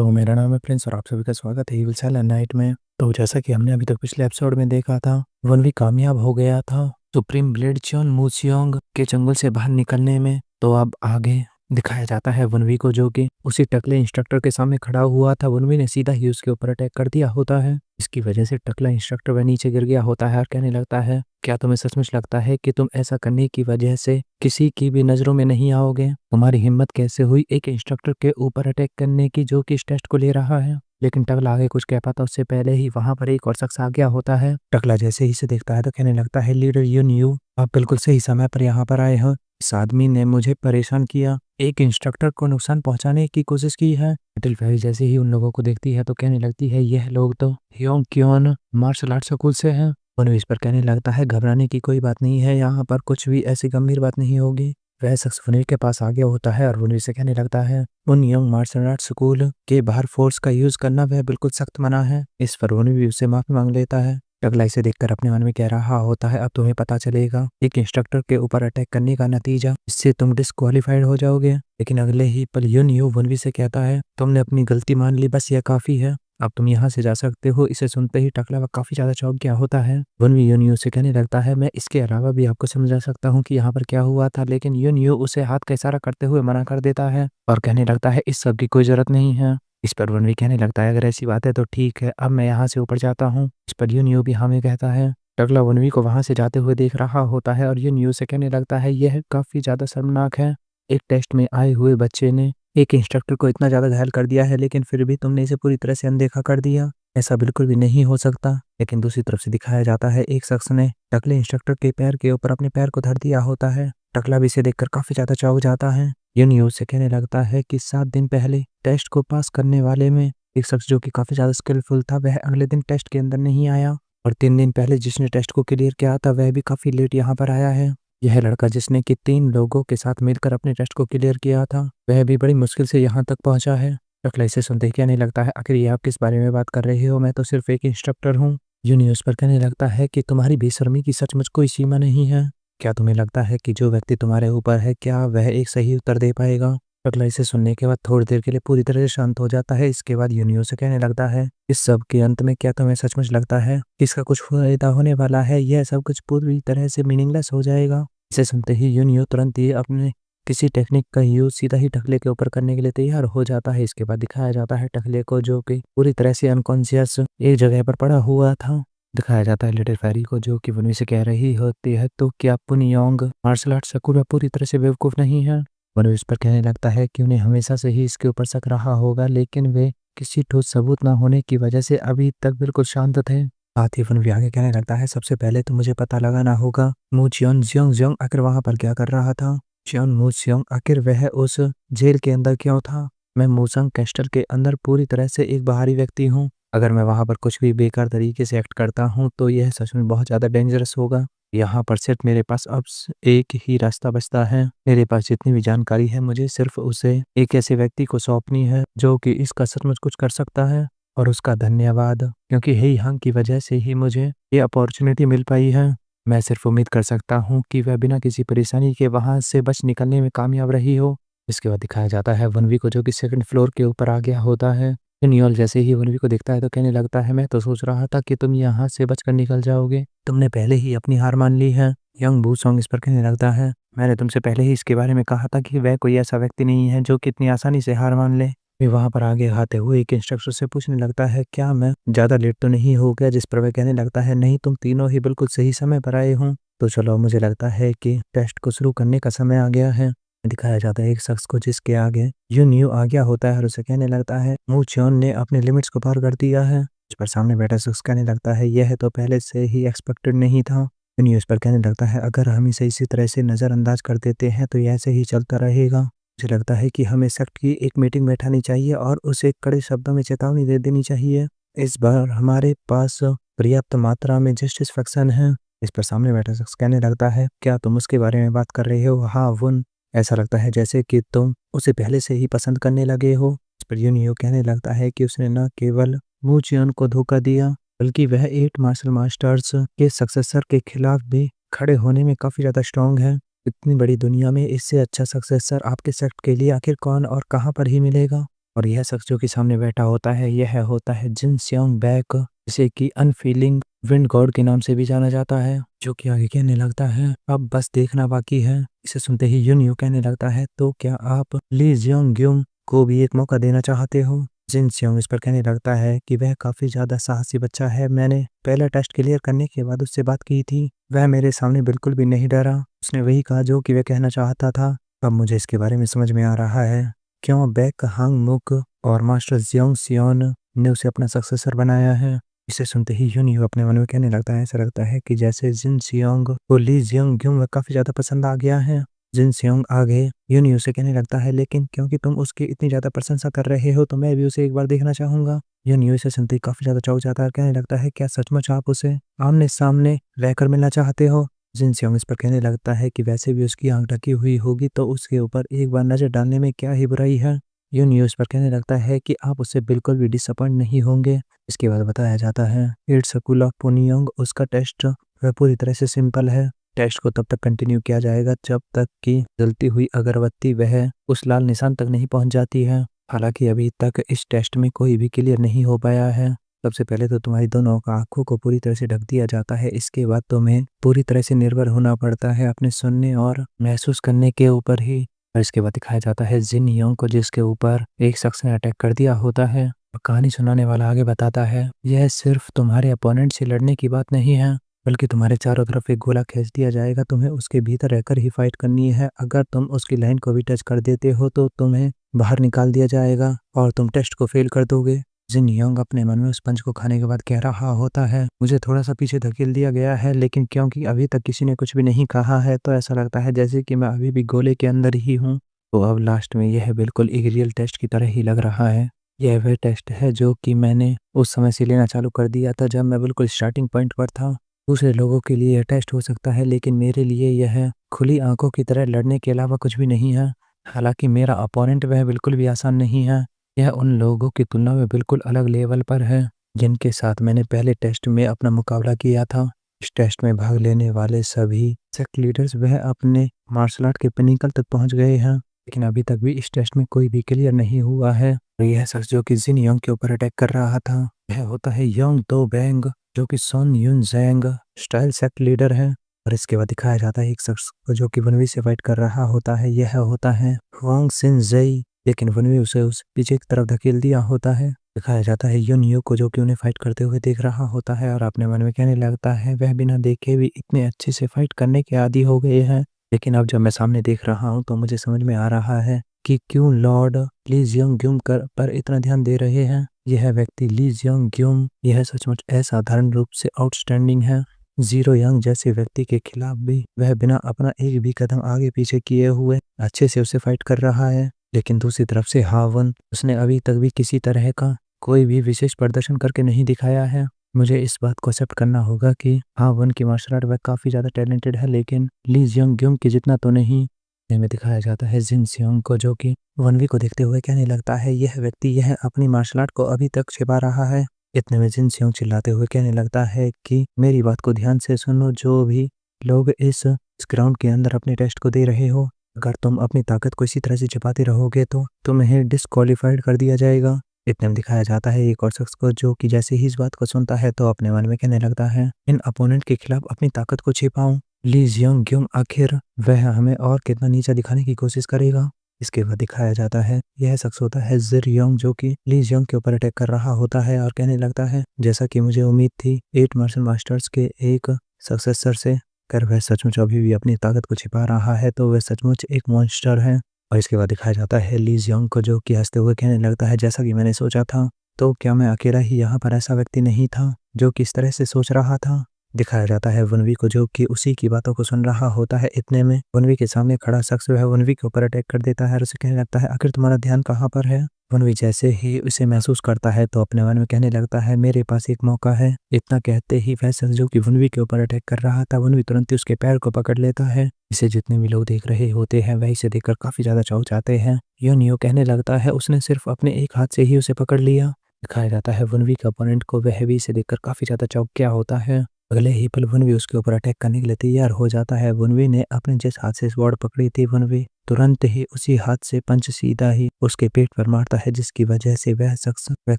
तो मेरा नाम है प्रिंस और आप सभी का स्वागत है इविल साइलेंट नाइट में। तो जैसा कि हमने अभी तक पिछले एपिसोड में देखा था, वनवी कामयाब हो गया था सुप्रीम ब्लेड च्योन मूसियोंग के जंगल से बाहर निकलने में। तो अब आगे दिखाया जाता है वनवी को, जो कि उसी टकले इंस्ट्रक्टर के सामने खड़ा हुआ था। वनवी ने सीधा ही उसके ऊपर अटैक कर दिया होता है। इसकी वजह से टकला इंस्ट्रक्टर वह नीचे गिर गया होता है और कहने लगता है, क्या तुम्हें सचमुच लगता है कि तुम ऐसा करने की वजह से किसी की भी नजरों में नहीं आओगे? तुम्हारी हिम्मत कैसे हुई एक इंस्ट्रक्टर के ऊपर अटैक करने की जो कि इस टेस्ट को ले रहा है? लेकिन टकला आगे कुछ कह पाता उससे पहले ही वहां पर एक और शख्स आ गया होता है। टकला जैसे ही इसे देखता है तो कहने लगता है, लीडर यून यू, आप बिल्कुल सही समय पर यहाँ पर आए हो। इस आदमी ने मुझे परेशान किया, एक इंस्ट्रक्टर को नुकसान पहुंचाने की कोशिश की है। लिटिल फेरी जैसे ही उन लोगों को देखती है तो कहने लगती है, यह लोग तो ह्योंग क्योन मार्शल आर्ट स्कूल से हैं। उन्हें इस पर कहने लगता है, घबराने की कोई बात नहीं है, यहाँ पर कुछ भी ऐसी गंभीर बात नहीं होगी। वह शख्स वनवी के पास आ गया होता है और वनवी से कहने लगता है, उन यंग मार्शल आर्ट स्कूल के बाहर फोर्स का यूज करना वह बिल्कुल सख्त मना है। इस पर वनवी उससे माफी मांग लेता है। टकला इसे देखकर अपने मन में कह रहा होता है, अब तुम्हें पता चलेगा एक इंस्ट्रक्टर के ऊपर अटैक करने का नतीजा, इससे तुम डिस्क्वालीफाइड हो जाओगे। लेकिन अगले ही पल यून यू वनवी से कहता है, तुमने अपनी गलती मान ली, बस यह काफी है, अब तुम यहाँ से जा सकते हो। इसे सुनते ही टकला काफी ज्यादा चौंक गया होता है। वनवी यून यू से कहने लगता है, मैं इसके अलावा भी आपको समझा सकता हूँ कि यहाँ पर क्या हुआ था। लेकिन यून यू उसे हाथ का इशारा करते हुए मना कर देता है और कहने लगता है, इस सब की कोई जरूरत नहीं है। इस पर वनवी कहने लगता है, अगर ऐसी बात है तो ठीक है, अब मैं यहाँ से ऊपर जाता हूँ। इस पर यून यू भी हमें कहता है। टकला वनवी को वहां से जाते हुए देख रहा होता है और यून यू से कहने लगता है, यह काफी ज्यादा शर्मनाक है। एक टेस्ट में आए हुए बच्चे ने एक इंस्ट्रक्टर को इतना ज्यादा घायल कर दिया है, लेकिन फिर भी तुमने इसे पूरी तरह से अनदेखा कर दिया। ऐसा बिल्कुल भी नहीं हो सकता। लेकिन दूसरी तरफ से दिखाया जाता है, एक शख्स ने टकले इंस्ट्रक्टर के पैर के ऊपर अपने पैर को धर दिया होता है। टकला भी इसे देखकर काफी ज्यादा चौंक जाता है। यून यू से कहने लगता है कि 7 दिन पहले टेस्ट को पास करने वाले में एक शख्स जो कि काफी ज्यादा स्किलफुल था, वह अगले दिन टेस्ट के अंदर नहीं आया। और 3 दिन पहले जिसने टेस्ट को क्लियर किया था वह भी काफी लेट यहाँ पर आया है। यह लड़का जिसने कि 3 लोगों के साथ मिलकर अपने टेस्ट को क्लियर किया था, वह भी बड़ी मुश्किल से यहाँ तक पहुंचा है। टकला इसे सुनते ही कहने लगता है, आखिर ये आप किस बारे में बात कर रहे हो? मैं तो सिर्फ एक इंस्ट्रक्टर हूँ। यूनिवर्स पर कहने लगता है कि तुम्हारी बेशर्मी की सचमुच कोई सीमा नहीं है। क्या तुम्हें लगता है कि जो व्यक्ति तुम्हारे ऊपर है, क्या वह एक सही उत्तर दे पाएगा? टकला इसे सुनने के बाद थोड़ी देर के लिए पूरी तरह से शांत हो जाता है। इसके बाद यूनिवर्स से कहने लगता है, इस सब के अंत में क्या तुम्हें सचमुच लगता है कि इसका कुछ फायदा होने वाला है? यह सब कुछ पूरी तरह से मीनिंगलेस हो जाएगा। इसे सुनते ही यूनियो तुरंत ही अपने किसी टेक्निक का यूज सीधा ही टकले के ऊपर करने के लिए तैयार हो जाता है। इसके बाद दिखाया जाता है टकले को, जो कि पूरी तरह से अनकॉन्शियस एक जगह पर पड़ा हुआ था। दिखाया जाता है लिटिल फेरी को, जो कि वनवी से कह रही होती है, तो क्या पुनियोंग मार्शल आर्ट स्कूल में पूरी तरह से बेवकूफ नहीं है? वनवी इस पर कहने लगता है कि उन्हें हमेशा से ही इसके ऊपर शक रहा होगा, लेकिन वे किसी ठोस सबूत न होने की वजह से अभी तक बिल्कुल शांत थे। साथ ही वनवी आगे कहने लगता है, सबसे पहले तो मुझे पता लगाना होगा मू चियोन जियोंग जियोंग आखिर वहां पर क्या कर रहा था। चियोन मू सियोंग आखिर वह उस जेल के अंदर क्यों था? मैं मूसंग कैस्टल के अंदर पूरी तरह से एक बाहरी व्यक्ति हूँ। अगर मैं वहां पर कुछ भी बेकार तरीके से एक्ट करता हूँ तो यह सच में बहुत ज्यादा डेंजरस होगा। यहाँ पर सिर्फ मेरे पास अब एक ही रास्ता बचता है। मेरे पास जितनी भी जानकारी है, मुझे सिर्फ उसे एक ऐसे व्यक्ति को सौंपनी है जो कि इसका सचमुच कुछ कर सकता है। और उसका धन्यवाद, क्योंकि हे हंग की वजह से ही मुझे ये अपॉर्चुनिटी मिल पाई है। मैं सिर्फ उम्मीद कर सकता हूँ कि वह बिना किसी परेशानी के वहां से बच निकलने में कामयाब रही हो। इसके बाद दिखाया जाता है वनवी को, जो कि 2nd फ्लोर के ऊपर आ गया होता है। नियोल जैसे ही वनवी को देखता है तो कहने लगता है, मैं तो सोच रहा था कि तुम यहाँ से बचकर निकल जाओगे, तुमने पहले ही अपनी हार मान ली है। यंग बू सॉन्ग इस पर कहने लगता है, मैंने तुमसे पहले ही इसके बारे में कहा था कि वह कोई ऐसा व्यक्ति नहीं है जो कि इतनी आसानी से हार मान ले। वे वहां पर आगे आते हुए एक इंस्ट्रक्टर से पूछने लगता है, क्या मैं ज्यादा लेट तो नहीं हो गया? जिस पर वह कहने लगता है, नहीं, तुम तीनों ही बिल्कुल सही समय पर आए हो। तो चलो, मुझे लगता है कि टेस्ट को शुरू करने का समय आ गया है। दिखाया जाता है एक शख्स को जिसके आगे यून यू आ गया होता है और उसे कहने लगता है, मू चियोन ने अपने लिमिट्स को पार कर दिया है। इस पर सामने बैठा शख्स कहने लगता है, यह तो पहले से ही एक्सपेक्टेड नहीं था। यून यू इस पर कहने लगता है, अगर हम इसे इसी तरह से नजरअंदाज कर देते हैं तो यह ऐसे ही चलता रहेगा। मुझे लगता है कि हमें सेक्ट की एक मीटिंग बैठानी चाहिए और उसे कड़े शब्दों में चेतावनी दे देनी चाहिए। इस बार हमारे पास पर्याप्त मात्रा में जस्टिसफैक्शन है। इस पर सामने बैठा शख्स कहने लगता है, क्या तुम उसके बारे में बात कर रहे हो? हाँ वुन, ऐसा लगता है जैसे कि तुम उसे पहले से ही पसंद करने लगे हो। इस पर यूनियो कहने लगता है कि उसने न केवल मू चियोन को धोखा दिया, बल्कि वह 8 मार्शल मास्टर्स के सक्सेसर के खिलाफ भी खड़े होने में काफी ज्यादा स्ट्रांग है। इतनी बड़ी दुनिया में इससे अच्छा सक्सेसर आपके सेक्ट के लिए आखिर कौन और कहां पर ही मिलेगा? और यह शख्स जो कि सामने बैठा होता है यह होता है जिन स्योंग बैक, जिसे कि अनफीलिंग विंड गॉड के नाम से भी जाना जाता है, जो कि आगे कहने लगता है अब बस देखना बाकी है। इसे सुनते ही युन यू कहने लगता है तो क्या आप ली जियोंग ग्युम को भी एक मौका देना चाहते हो। जिन स्योंग इस पर कहने लगता है कि वह काफी ज्यादा साहसी बच्चा है, मैंने पहला टेस्ट क्लियर करने के बाद उससे बात की थी, वह मेरे सामने बिल्कुल भी नहीं डरा, उसने वही कहा जो कि वह कहना चाहता था। अब मुझे इसके बारे में समझ में आ रहा है क्यों बैक हांग मुक और मास्टर जियोंग सियोन ने उसे अपना सक्सेसर बनाया है। इसे सुनते ही युन यू अपने मन में कहने लगता है ऐसा लगता है कि जैसे जिन सियोंग को ली जियोंग ग्युम काफी ज्यादा पसंद आ गया है। जिन सियोंग आगे युन यू से कहने लगता है लेकिन क्योंकि तुम उसकी इतनी ज्यादा प्रशंसा कर रहे हो तो मैं भी उसे एक बार देखना चाहूंगा। युन यू इसे सुनते ही काफी ज्यादा चौंक जाता है, कहने लगता है क्या सचमुच आप उसे आमने सामने रहकर मिलना चाहते हो। जिन सियोंग इस पर कहने लगता है कि वैसे भी उसकी आंख ढकी हुई होगी तो उसके ऊपर एक बार नजर डालने में क्या ही बुराई है। युन यू इस पर कहने लगता है कि आप उससे बिल्कुल भी डिसअपॉइंट नहीं होंगे। इसके बाद बताया जाता है इट्स अ कूल ऑफ पुनियोंग, उसका टेस्ट वह पूरी तरह से सिंपल है। टेस्ट को तब तक कंटिन्यू किया जाएगा जब तक कि जलती हुई अगरबत्ती वह उस लाल निशान तक नहीं पहुंच जाती है। हालांकि अभी तक इस टेस्ट में कोई भी क्लियर नहीं हो पाया है। सबसे पहले तो तुम्हारी दोनों आंखों को पूरी तरह से ढक दिया जाता है, इसके बाद तुम्हें पूरी तरह से निर्भर होना पड़ता है अपने सुनने और महसूस करने के ऊपर ही। और इसके बाद दिखाया जाता है जिन योंग को, जिसके ऊपर एक शख्स ने अटैक कर दिया होता है। और कहानी सुनाने वाला आगे बताता है यह सिर्फ तुम्हारे अपोनेंट से लड़ने की बात नहीं है, बल्कि तुम्हारे चारों तरफ एक गोला खींच दिया जाएगा, तुम्हें उसके भीतर रहकर ही फाइट करनी है। अगर तुम उसकी लाइन को भी टच कर देते हो तो तुम्हें बाहर निकाल दिया जाएगा और तुम टेस्ट को फेल कर दोगे। जिन योंग अपने मन में उस पंच को खाने के बाद कह रहा होता है मुझे थोड़ा सा पीछे धकेल दिया गया है, लेकिन क्योंकि अभी तक किसी ने कुछ भी नहीं कहा है तो ऐसा लगता है जैसे कि मैं अभी भी गोले के अंदर ही हूँ। तो अब लास्ट में यह बिल्कुल एक रियल टेस्ट की तरह ही लग रहा है। यह वह टेस्ट है जो कि मैंने उस समय से लेना चालू कर दिया था जब मैं बिल्कुल स्टार्टिंग पॉइंट पर था। दूसरे लोगों के लिए यह टेस्ट हो सकता है लेकिन मेरे लिए यह खुली आंखों की तरह लड़ने के अलावा कुछ भी नहीं है। हालांकि मेरा अपोनेंट वह बिल्कुल भी आसान नहीं है, यह उन लोगों की तुलना में बिल्कुल अलग लेवल पर है जिनके साथ मैंने पहले टेस्ट में अपना मुकाबला किया था। इस टेस्ट में भाग लेने वाले सभी सेक्ट लीडर्स वह अपने मार्शल आर्ट के पिनिकल तक पहुंच गए हैं, लेकिन अभी तक भी इस टेस्ट में कोई भी क्लियर नहीं हुआ है। और यह शख्स जो कि जिन योंग के ऊपर अटैक कर रहा था यह होता है योंग दो बैंग, जो कि सोन यून जैंग स्टाइल सेक्ट लीडर है। और इसके बाद दिखाया जाता है एक शख्स को जो कि वनवी से फाइट कर रहा होता है, यह होता है हुआंग सिन जई, लेकिन वनवी उसे उस पीछे की तरफ धकेल दिया होता है। दिखाया जाता है युन यू को जो कि उन्हें फाइट करते हुए देख रहा होता है और अपने मन में कहने लगता है वह बिना देखे भी इतने अच्छे से फाइट करने के आदी हो गए हैं। लेकिन अब जब मैं सामने देख रहा हूँ तो मुझे समझ में आ रहा है कि क्यों लॉर्ड ली जियोंग ग्युम पर इतना ध्यान दे रहे हैं। यह व्यक्ति ली जियोंग ग्युम यह सचमुच असाधारण रूप से आउटस्टैंडिंग है। जीरो यंग जैसे व्यक्ति के खिलाफ भी वह बिना अपना एक भी कदम आगे पीछे किए हुए अच्छे से उसे फाइट कर रहा है। लेकिन दूसरी तरफ से हावन, उसने अभी तक भी किसी तरह का कोई भी विशेष प्रदर्शन करके नहीं दिखाया है। मुझे इस बात को एक्सेप्ट करना होगा कि हावन की मार्शल आर्ट वह काफी ज्यादा टैलेंटेड है, लेकिन ली जियोंग ग्युम की जितना तो नहीं। में दिखाया जाता है जिन सियोंग को जो कि वनवी को देखते हुए कहने लगता है यह व्यक्ति यह अपनी मार्शल आर्ट को अभी तक छिपा रहा है। इतने में जिन सियोंग चिल्लाते हुए कहने लगता है कि मेरी बात को ध्यान से सुनो, जो भी लोग इस ग्राउंड के अंदर अपने टेस्ट को दे रहे हो, अगर तुम अपनी ताकत को इसी तरह से छिपाते रहोगे तो तुम्हें डिस्क्वालीफाइड कर दिया जाएगा। इतने में दिखाया जाता है एक और शख्स को जो कि जैसे ही इस बात को सुनता है तो अपने मन में कहने लगता है इन अपोनेंट के खिलाफ अपनी ताकत को छिपाऊं। ली जियोंग ग्युम आखिर वह हमें और कितना नीचा दिखाने की कोशिश करेगा। इसके बाद दिखाया जाता है यह शख्स होता है जिर योंग, जो कि ली जियोंग के ऊपर अटैक कर रहा होता है और कहने लगता है जैसा कि मुझे उम्मीद थी 8 मार्शल मास्टर्स के एक सक्सेसर से, कर वह सचमुच अभी भी अपनी ताकत को छिपा रहा है तो वह सचमुच एक मॉन्स्टर है। और इसके बाद दिखाया जाता है ली जियोंग को जो कि हंसते हुए कहने लगता है जैसा कि मैंने सोचा था, तो क्या मैं अकेला ही यहाँ पर ऐसा व्यक्ति नहीं था जो कि इस तरह से सोच रहा था। दिखाया जाता है वनवी को जो कि उसी की बातों को सुन रहा होता है। इतने में वनवी के सामने खड़ा शख्स वह वनवी के ऊपर अटैक कर देता है और उसे कहने लगता है आखिर तुम्हारा ध्यान कहाँ पर है। वनवी जैसे ही उसे महसूस करता है तो अपने मन में कहने लगता है मेरे पास एक मौका है। इतना कहते ही वह शख्स जो कि वनवी के ऊपर अटैक कर रहा था, वनवी तुरंत ही उसके पैर को पकड़ लेता है। इसे जितने भी लोग देख रहे होते हैं वह इसे देखकर काफी ज्यादा चौंक जाते हैं। यूनियो कहने लगता है उसने सिर्फ अपने एक हाथ से ही उसे पकड़ लिया। दिखाया जाता है वनवी के अपोनेंट को, वह भी इसे देखकर काफी ज्यादा चौंक गया होता है। अगले ही पल वनवी उसके ऊपर अटैक करने के लिए तैयार हो जाता है। वनवी ने अपने जिस हाथ से स्वॉर्ड पकड़ी थी वनवी तुरंत ही उसी हाथ से पंच सीधा ही उसके पेट पर मारता है, जिसकी वजह से वह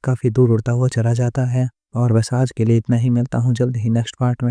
काफी दूर उड़ता हुआ चला जाता है। और बस आज के लिए इतना ही, मिलता हूँ जल्द ही नेक्स्ट पार्ट में।